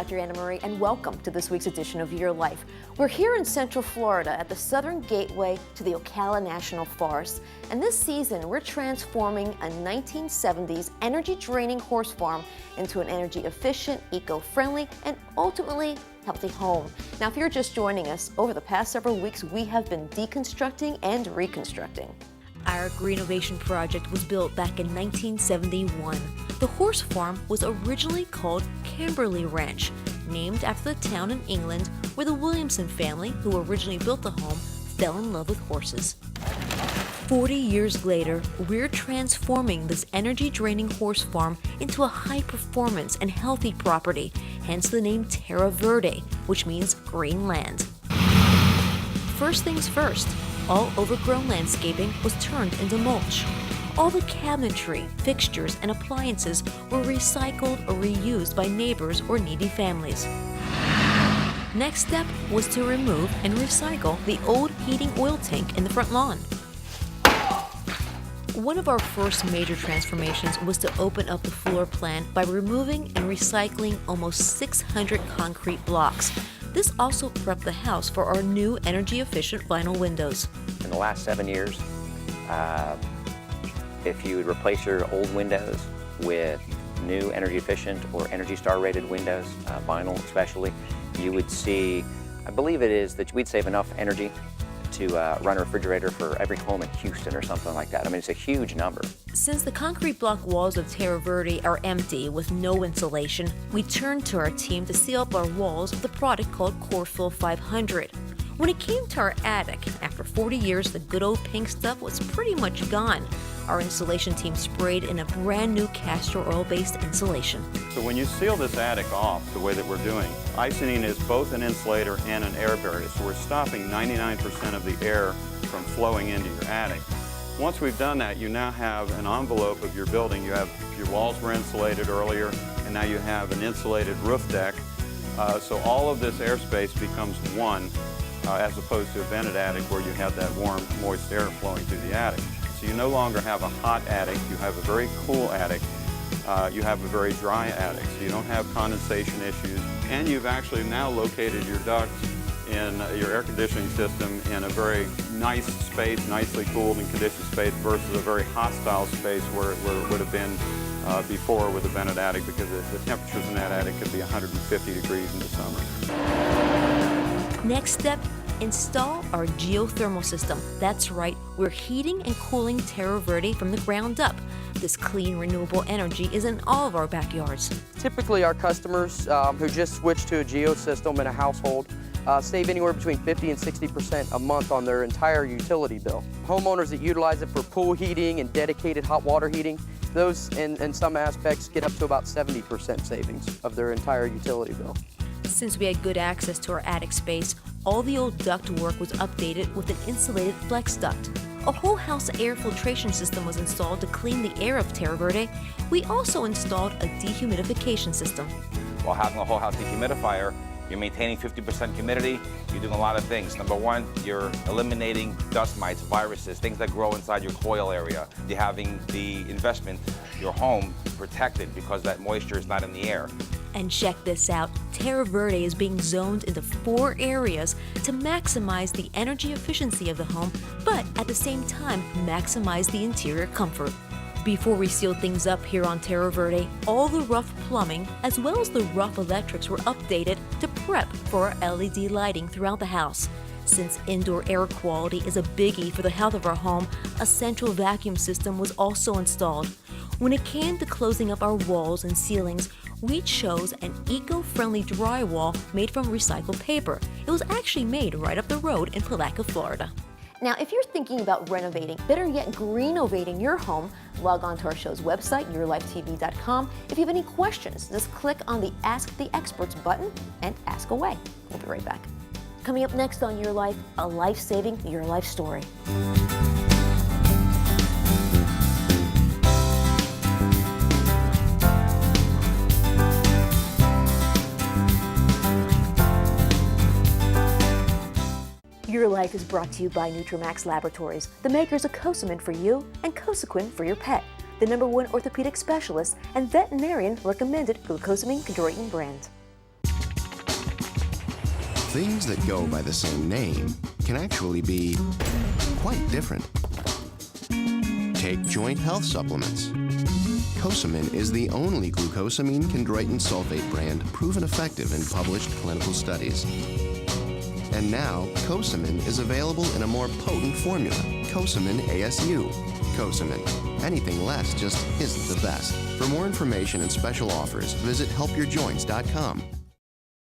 Dr. Anna Marie, and welcome to this week's edition of Your Life. We're here in Central Florida at the southern gateway to the Ocala National Forest, and this season we're transforming a 1970s energy-draining horse farm into an energy-efficient, eco-friendly, and ultimately healthy home. Now, if you're just joining us, over the past several weeks we have been deconstructing and reconstructing. Our Greenovation project was built back in 1971. The horse farm was originally called Camberley Ranch, named after the town in England where the Williamson family, who originally built the home, fell in love with horses. 40 years later, we're transforming this energy-draining horse farm into a high-performance and healthy property, hence the name Terra Verde, which means green land. First things first, all overgrown landscaping was turned into mulch. All the cabinetry, fixtures, and appliances were recycled or reused by neighbors or needy families. Next step was to remove and recycle the old heating oil tank in the front lawn. One of our first major transformations was to open up the floor plan by removing and recycling almost 600 concrete blocks. This also prepped the house for our new energy-efficient vinyl windows. In the last 7 years, if you would replace your old windows with new energy-efficient or Energy Star rated windows, vinyl especially, you would see, I believe it is, that we'd save enough energy to run a refrigerator for every home in Houston or something like that. I mean, it's a huge number. Since the concrete block walls of Terra Verde are empty with no insulation, we turned to our team to seal up our walls with a product called Corefill 500. When it came to our attic, after 40 years, the good old pink stuff was pretty much gone. Our insulation team sprayed in a brand new castor oil-based insulation. So when you seal this attic off the way that we're doing, Icing is both an insulator and an air barrier, so we're stopping 99% of the air from flowing into your attic. Once we've done that, you now have an envelope of your building. You have, your walls were insulated earlier, and now you have an insulated roof deck. So all of this airspace becomes one, as opposed to a vented attic where you have that warm, moist air flowing through the attic. So you no longer have a hot attic, you have a very cool attic, you have a very dry attic, so you don't have condensation issues, and you've actually now located your ducts in your air conditioning system in a very nice space, nicely cooled and conditioned space versus a very hostile space where it would have been before with a vented attic, because the temperatures in that attic could be 150 degrees in the summer. Next step, install our geothermal system. That's right, we're heating and cooling Terra Verde from the ground up. This clean, renewable energy is in all of our backyards. Typically, our customers who just switch to a geo system in a household save anywhere between 50 and 60% a month on their entire utility bill. Homeowners that utilize it for pool heating and dedicated hot water heating, those in some aspects get up to about 70% savings of their entire utility bill. Since we had good access to our attic space, all the old duct work was updated with an insulated flex duct. A whole house air filtration system was installed to clean the air of Terra Verde. We also installed a dehumidification system. While having a whole house dehumidifier, you're maintaining 50% humidity. You're doing a lot of things. Number one, you're eliminating dust mites, viruses, things that grow inside your coil area. You're having the investment, your home, protected because that moisture is not in the air. And check this out, Terra Verde is being zoned into 4 areas to maximize the energy efficiency of the home, but at the same time, maximize the interior comfort. Before we sealed things up here on Terra Verde, all the rough plumbing as well as the rough electrics were updated to prep for our LED lighting throughout the house. Since indoor air quality is a biggie for the health of our home, a central vacuum system was also installed. When it came to closing up our walls and ceilings, we chose an eco-friendly drywall made from recycled paper. It was actually made right up the road in Palatka, Florida. Now, if you're thinking about renovating, better yet, greenovating your home, log on to our show's website, yourlifetv.com. If you have any questions, just click on the Ask the Experts button and ask away. We'll be right back. Coming up next on Your Life, a life-saving Your Life story. Your Life is brought to you by Nutramax Laboratories, the makers of Cosamin for you and Cosequin for your pet, the #1 orthopedic specialist and veterinarian recommended glucosamine chondroitin brand. Things that go by the same name can actually be quite different. Take joint health supplements. Cosamin is the only glucosamine chondroitin sulfate brand proven effective in published clinical studies. And now, Cosamin is available in a more potent formula, Cosamin ASU. Cosamin. Anything less just isn't the best. For more information and special offers, visit helpyourjoints.com.